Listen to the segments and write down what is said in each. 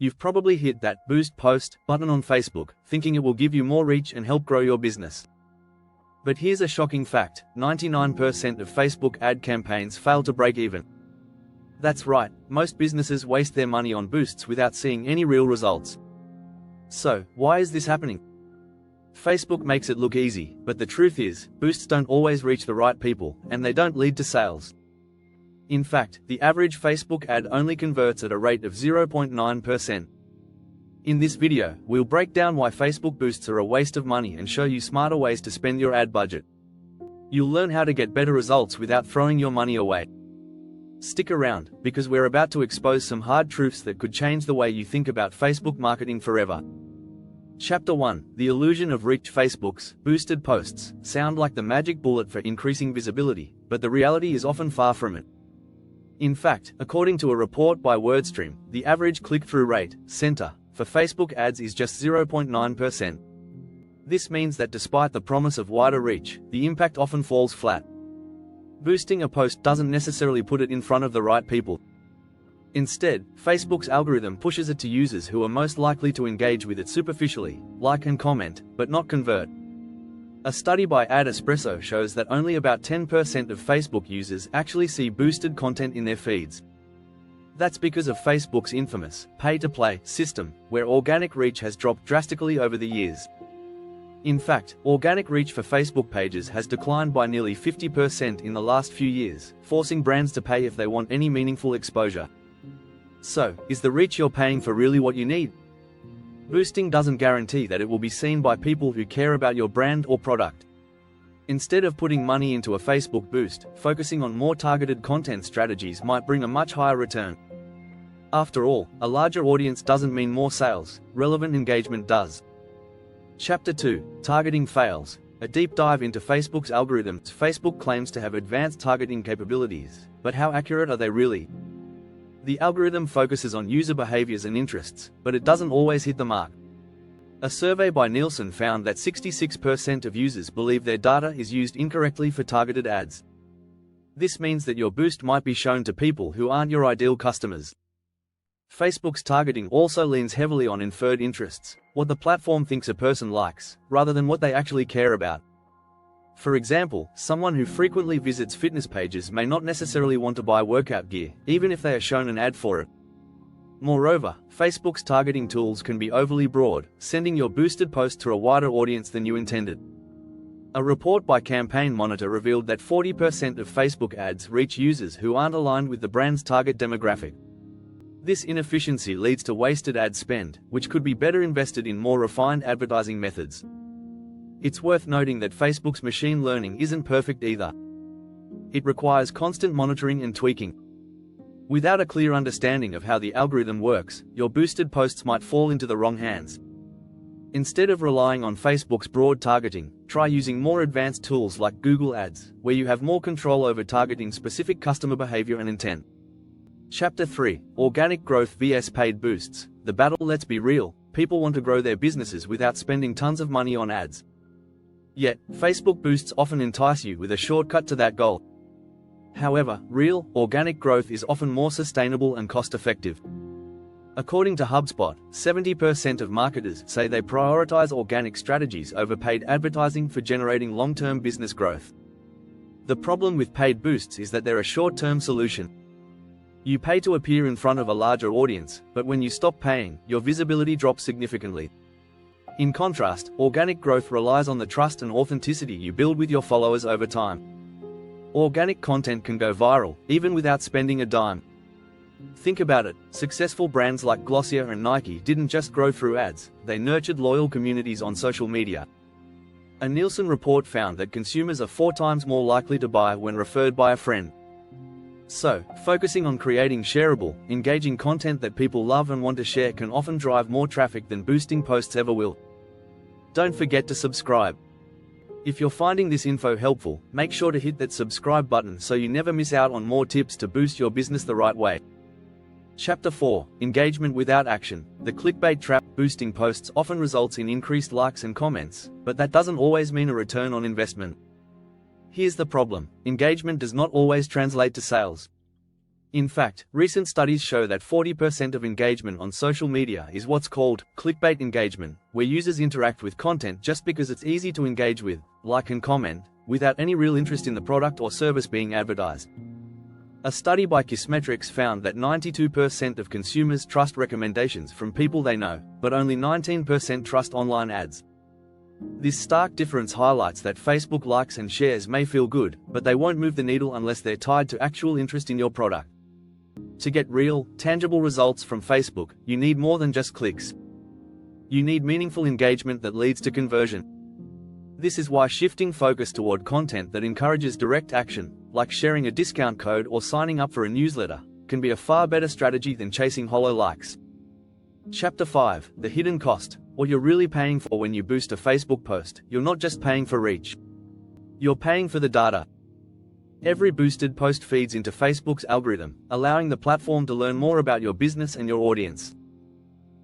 You've probably hit that Boost Post button on Facebook, thinking it will give you more reach and help grow your business. But here's a shocking fact: 99% of Facebook ad campaigns fail to break even. That's right, most businesses waste their money on boosts without seeing any real results. So, why is this happening? Facebook makes it look easy, but the truth is, boosts don't always reach the right people, and they don't lead to sales. In fact, the average Facebook ad only converts at a rate of 0.9%. In this video, we'll break down why Facebook boosts are a waste of money and show you smarter ways to spend your ad budget. You'll learn how to get better results without throwing your money away. Stick around, because we're about to expose some hard truths that could change the way you think about Facebook marketing forever. Chapter 1: The illusion of reach. Facebook's boosted posts sound like the magic bullet for increasing visibility, but the reality is often far from it. In fact, according to a report by WordStream, the average click-through rate, CTR, for Facebook ads is just 0.9%. This means that despite the promise of wider reach, the impact often falls flat. Boosting a post doesn't necessarily put it in front of the right people. Instead, Facebook's algorithm pushes it to users who are most likely to engage with it superficially, like and comment, but not convert. A study by Ad Espresso shows that only about 10% of Facebook users actually see boosted content in their feeds. That's because of Facebook's infamous pay-to-play system, where organic reach has dropped drastically over the years. In fact, organic reach for Facebook pages has declined by nearly 50% in the last few years, forcing brands to pay if they want any meaningful exposure. So, is the reach you're paying for really what you need? Boosting doesn't guarantee that it will be seen by people who care about your brand or product. Instead of putting money into a Facebook boost, focusing on more targeted content strategies might bring a much higher return. After all, a larger audience doesn't mean more sales, relevant engagement does. Chapter 2: Targeting fails. A deep dive into Facebook's algorithms. Facebook claims to have advanced targeting capabilities, but how accurate are they really? The algorithm focuses on user behaviors and interests, but it doesn't always hit the mark. A survey by Nielsen found that 66% of users believe their data is used incorrectly for targeted ads. This means that your boost might be shown to people who aren't your ideal customers. Facebook's targeting also leans heavily on inferred interests, what the platform thinks a person likes, rather than what they actually care about. For example, someone who frequently visits fitness pages may not necessarily want to buy workout gear, even if they are shown an ad for it. Moreover, Facebook's targeting tools can be overly broad, sending your boosted post to a wider audience than you intended. A report by Campaign Monitor revealed that 40% of Facebook ads reach users who aren't aligned with the brand's target demographic. This inefficiency leads to wasted ad spend, which could be better invested in more refined advertising methods. It's worth noting that Facebook's machine learning isn't perfect either. It requires constant monitoring and tweaking. Without a clear understanding of how the algorithm works, your boosted posts might fall into the wrong hands. Instead of relying on Facebook's broad targeting, try using more advanced tools like Google Ads, where you have more control over targeting specific customer behavior and intent. Chapter 3: Organic Growth vs Paid Boosts. The battle. Let's be real, people want to grow their businesses without spending tons of money on ads. Yet, Facebook boosts often entice you with a shortcut to that goal. However, real, organic growth is often more sustainable and cost-effective. According to HubSpot, 70% of marketers say they prioritize organic strategies over paid advertising for generating long-term business growth. The problem with paid boosts is that they're a short-term solution. You pay to appear in front of a larger audience, but when you stop paying, your visibility drops significantly. In contrast, organic growth relies on the trust and authenticity you build with your followers over time. Organic content can go viral, even without spending a dime. Think about it, successful brands like Glossier and Nike didn't just grow through ads, they nurtured loyal communities on social media. A Nielsen report found that consumers are 4 times more likely to buy when referred by a friend. So, focusing on creating shareable, engaging content that people love and want to share can often drive more traffic than boosting posts ever will. Don't forget to subscribe. If you're finding this info helpful, make sure to hit that subscribe button so you never miss out on more tips to boost your business the right way. Chapter 4: Engagement without action. The clickbait trap. Boosting posts often results in increased likes and comments, but that doesn't always mean a return on investment. Here's the problem: engagement does not always translate to sales. In fact, recent studies show that 40% of engagement on social media is what's called clickbait engagement, where users interact with content just because it's easy to engage with, like and comment, without any real interest in the product or service being advertised. A study by Kissmetrics found that 92% of consumers trust recommendations from people they know, but only 19% trust online ads. This stark difference highlights that Facebook likes and shares may feel good, but they won't move the needle unless they're tied to actual interest in your product. To get real, tangible results from Facebook, you need more than just clicks. You need meaningful engagement that leads to conversion. This is why shifting focus toward content that encourages direct action, like sharing a discount code or signing up for a newsletter, can be a far better strategy than chasing hollow likes. Chapter 5: The Hidden Cost. What you're really paying for when you boost a Facebook post. You're not just paying for reach. You're paying for the data. Every boosted post feeds into Facebook's algorithm, allowing the platform to learn more about your business and your audience.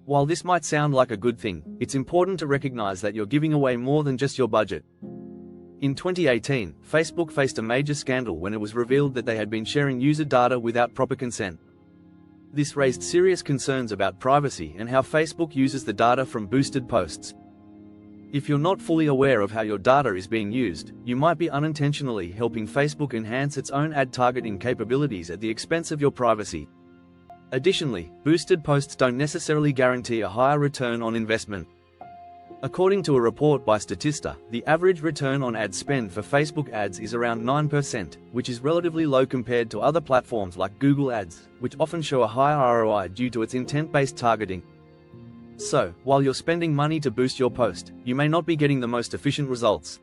While this might sound like a good thing, it's important to recognize that you're giving away more than just your budget. In 2018, Facebook faced a major scandal when it was revealed that they had been sharing user data without proper consent. This raised serious concerns about privacy and how Facebook uses the data from boosted posts. If you're not fully aware of how your data is being used, you might be unintentionally helping Facebook enhance its own ad targeting capabilities at the expense of your privacy. Additionally, boosted posts don't necessarily guarantee a higher return on investment. According to a report by Statista, the average return on ad spend for Facebook ads is around 9%, which is relatively low compared to other platforms like Google Ads, which often show a higher ROI due to its intent-based targeting. So, while you're spending money to boost your post, you may not be getting the most efficient results.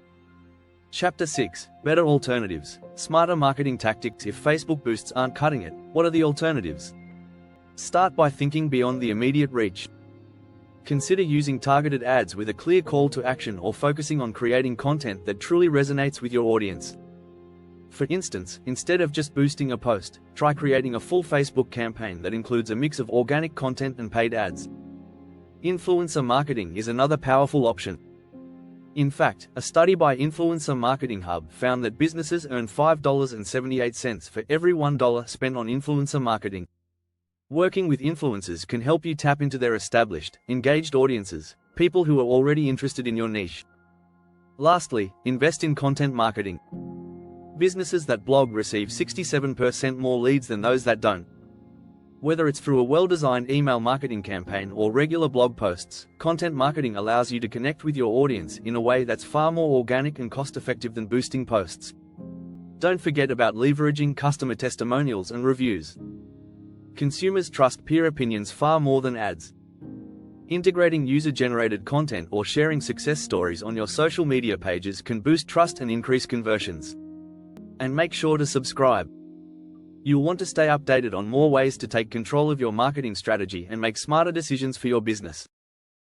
Chapter 6: Better Alternatives. Smarter marketing tactics. If Facebook boosts aren't cutting it, what are the alternatives? Start by thinking beyond the immediate reach. Consider using targeted ads with a clear call to action or focusing on creating content that truly resonates with your audience. For instance, instead of just boosting a post, try creating a full Facebook campaign that includes a mix of organic content and paid ads. Influencer marketing is another powerful option. In fact, a study by Influencer Marketing Hub found that businesses earn $5.78 for every $1 spent on influencer marketing. Working with influencers can help you tap into their established, engaged audiences, people who are already interested in your niche. Lastly, invest in content marketing. Businesses that blog receive 67% more leads than those that don't. Whether it's through a well-designed email marketing campaign or regular blog posts, content marketing allows you to connect with your audience in a way that's far more organic and cost-effective than boosting posts. Don't forget about leveraging customer testimonials and reviews. Consumers trust peer opinions far more than ads. Integrating user-generated content or sharing success stories on your social media pages can boost trust and increase conversions. And make sure to subscribe. You'll want to stay updated on more ways to take control of your marketing strategy and make smarter decisions for your business.